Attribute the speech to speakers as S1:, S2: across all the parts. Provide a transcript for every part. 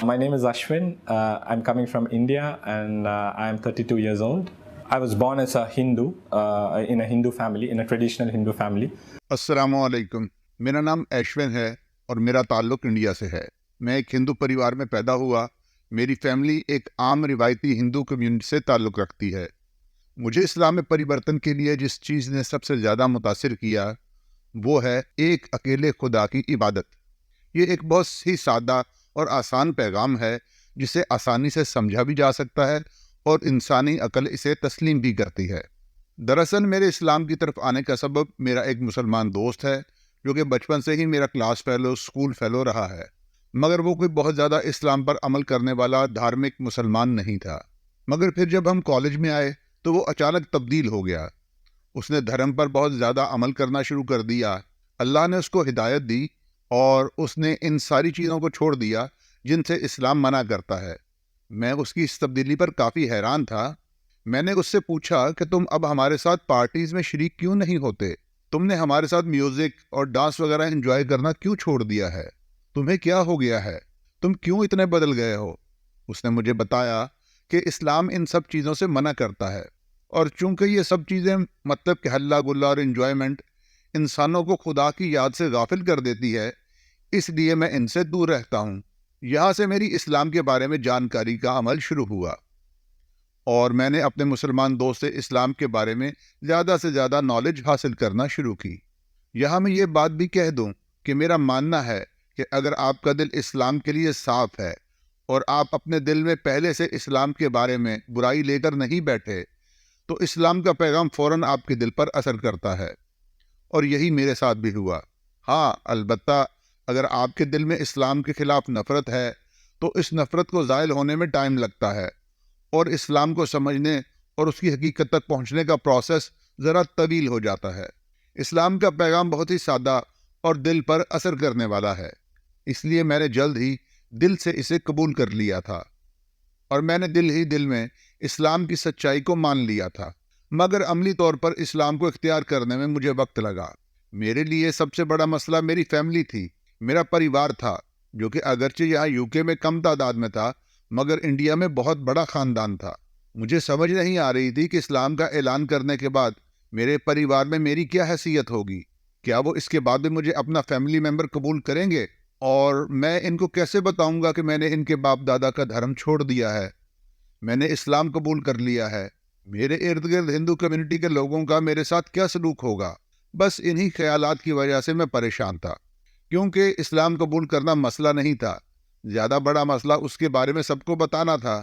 S1: My name is Ashwin. I'm coming from India and I am 32 years old. I was born as a Hindu in a Hindu family, in a traditional Hindu family.
S2: अस्सलामु अलैकुम। मेरा नाम ऐश्विन है और मेरा ताल्लुक़ India से है। मैं एक हिंदू परिवार में पैदा हुआ। मेरी फैमिली एक आम रिवायती हिंदू कम्युनिटी से ताल्लुक़ रखती है। मुझे इस्लाम में परिवर्तन के लिए जिस चीज़ ने सबसे ज़्यादा मुतासिर किया वो है एक अकेले खुदा की इबादत। ये एक बहुत ही सादा और आसान पैगाम है जिसे आसानी से समझा भी जा सकता है और इंसानी अक्ल इसे तस्लीम भी करती है। दरअसल मेरे इस्लाम की तरफ आने का सबब मेरा एक मुसलमान दोस्त है जो कि बचपन से ही मेरा क्लास फेलो, स्कूल फेलो रहा है, मगर वो कोई बहुत ज़्यादा इस्लाम पर अमल करने वाला धार्मिक मुसलमान नहीं था। मगर फिर जब हम कॉलेज में आए तो वो अचानक तब्दील हो गया। उसने धर्म पर बहुत ज़्यादा अमल करना शुरू कर दिया। अल्लाह ने उसको हिदायत दी और उसने इन सारी चीज़ों को छोड़ दिया जिनसे इस्लाम मना करता है। मैं उसकी इस तब्दीली पर काफ़ी हैरान था। मैंने उससे पूछा कि तुम अब हमारे साथ पार्टीज़ में शरीक क्यों नहीं होते? तुमने हमारे साथ म्यूज़िक और डांस वगैरह एंजॉय करना क्यों छोड़ दिया है? तुम्हें क्या हो गया है? तुम क्यों इतने बदल गए हो? उसने मुझे बताया कि इस्लाम इन सब चीज़ों से मना करता है और चूंकि ये सब चीज़ें मतलब कि हल्ला गुल्ला और एंजॉयमेंट इंसानों को खुदा की याद से गाफिल कर देती है, इसलिए मैं इनसे दूर रहता हूँ। यहाँ से मेरी इस्लाम के बारे में जानकारी का अमल शुरू हुआ और मैंने अपने मुसलमान दोस्त से इस्लाम के बारे में ज़्यादा से ज़्यादा नॉलेज हासिल करना शुरू की। यहाँ मैं ये बात भी कह दूँ कि मेरा मानना है कि अगर आपका दिल इस्लाम के लिए साफ़ है और आप अपने दिल में पहले से इस्लाम के बारे में बुराई लेकर नहीं बैठे तो इस्लाम का पैगाम फ़ौरन आपके दिल पर असर करता है, और यही मेरे साथ भी हुआ। हाँ, अलबत्ता अगर आपके दिल में इस्लाम के ख़िलाफ़ नफ़रत है तो इस नफ़रत को ज़ाइल होने में टाइम लगता है और इस्लाम को समझने और उसकी हकीकत तक पहुँचने का प्रोसेस ज़रा तवील हो जाता है। इस्लाम का पैगाम बहुत ही सादा और दिल पर असर करने वाला है, इसलिए मैंने जल्द ही दिल से इसे कबूल कर लिया था और मैंने दिल ही दिल में इस्लाम की सच्चाई को मान लिया था। मगर अमली तौर पर इस्लाम को इख्तियार करने में मुझे वक्त लगा। मेरे लिए सबसे बड़ा मसला मेरी फैमिली थी, मेरा परिवार था, जो कि अगरचे यहाँ यूके में कम तादाद में था मगर इंडिया में बहुत बड़ा ख़ानदान था। मुझे समझ नहीं आ रही थी कि इस्लाम का ऐलान करने के बाद मेरे परिवार में मेरी क्या हैसियत होगी। क्या वो इसके बाद भी मुझे अपना फैमिली मेम्बर कबूल करेंगे और मैं इनको कैसे बताऊंगा कि मैंने इनके बाप दादा का धर्म छोड़ दिया है, मैंने इस्लाम कबूल कर लिया है। मेरे इर्द गिर्द हिंदू कम्युनिटी के लोगों का मेरे साथ क्या सलूक होगा। बस इन्हीं ख्यालात की वजह से मैं परेशान था, क्योंकि इस्लाम कबूल करना मसला नहीं था, ज़्यादा बड़ा मसला उसके बारे में सबको बताना था।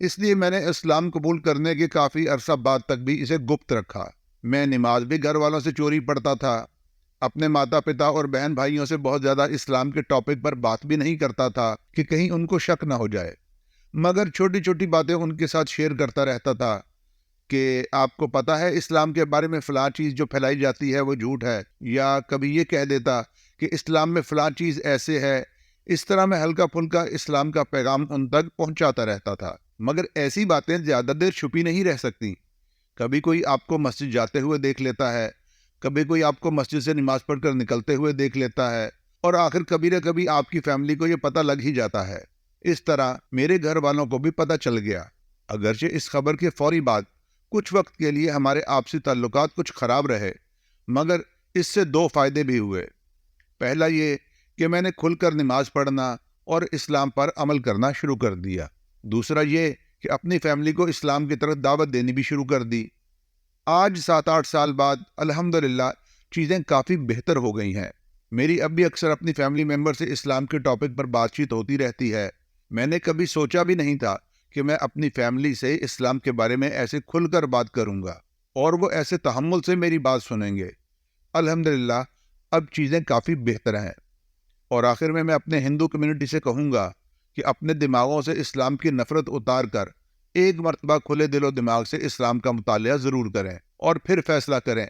S2: इसलिए मैंने इस्लाम कबूल करने के काफ़ी अरसा बाद तक भी इसे गुप्त रखा। मैं नमाज भी घर वालों से चोरी पढ़ता था, अपने माता पिता और बहन भाइयों से बहुत ज़्यादा इस्लाम के टॉपिक पर बात भी नहीं करता था कि कहीं उनको शक ना हो जाए, मगर छोटी छोटी बातें उनके साथ शेयर करता रहता था कि आपको पता है इस्लाम के बारे में फ़लाँ चीज़ जो फैलाई जाती है वो झूठ है, या कभी ये कह देता कि इस्लाम में फ़लाँ चीज़ ऐसे है। इस तरह मैं हल्का फुल्का इस्लाम का पैगाम उन तक पहुंचाता रहता था, मगर ऐसी बातें ज़्यादा देर छुपी नहीं रह सकती। कभी कोई आपको मस्जिद जाते हुए देख लेता है, कभी कोई आपको मस्जिद से नमाज़ पढ़कर निकलते हुए देख लेता है और आखिर कभी न कभी आपकी फैमिली को ये पता लग ही जाता है। इस तरह मेरे घर वालों को भी पता चल गया। अगरचे इस खबर के फौरी बाद कुछ वक्त के लिए हमारे आपसी ताल्लुकात कुछ ख़राब रहे, मगर इससे दो फ़ायदे भी हुए। पहला ये कि मैंने खुलकर नमाज पढ़ना और इस्लाम पर अमल करना शुरू कर दिया। दूसरा ये कि अपनी फैमिली को इस्लाम की तरफ दावत देनी भी शुरू कर दी। आज 7-8 साल बाद अल्हम्दुलिल्लाह चीज़ें काफ़ी बेहतर हो गई हैं। मेरी अब भी अक्सर अपनी फैमिली मेम्बर से इस्लाम के टॉपिक पर बातचीत होती रहती है। मैंने कभी सोचा भी नहीं था कि मैं अपनी फैमिली से इस्लाम के बारे में ऐसे खुलकर बात करूंगा और वो ऐसे तहम्मुल से मेरी बात सुनेंगे। अल्हम्दुलिल्लाह अब चीज़ें काफ़ी बेहतर हैं। और आखिर में मैं अपने हिंदू कम्युनिटी से कहूँगा कि अपने दिमागों से इस्लाम की नफ़रत उतार कर एक मरतबा खुले दिलो दिमाग से इस्लाम का मुतालिया ज़रूर करें और फिर फैसला करें।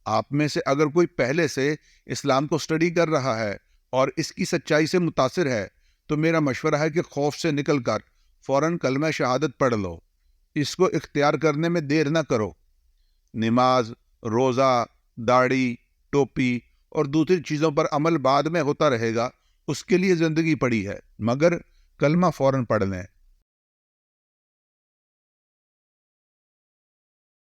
S2: आप में से अगर कोई पहले से इस्लाम को स्टडी कर रहा है और इसकी सच्चाई से मुतासिर है तो मेरा मशवरा है कि खौफ से निकल कर फ़ौरन कलमा शहादत पढ़ लो। इसको इख्तियार करने में देर ना करो। नमाज, रोज़ा, दाढ़ी, टोपी और दूसरी चीज़ों पर अमल बाद में होता रहेगा, उसके लिए ज़िंदगी पड़ी है, मगर کلمہ فوراً پڑھ لیں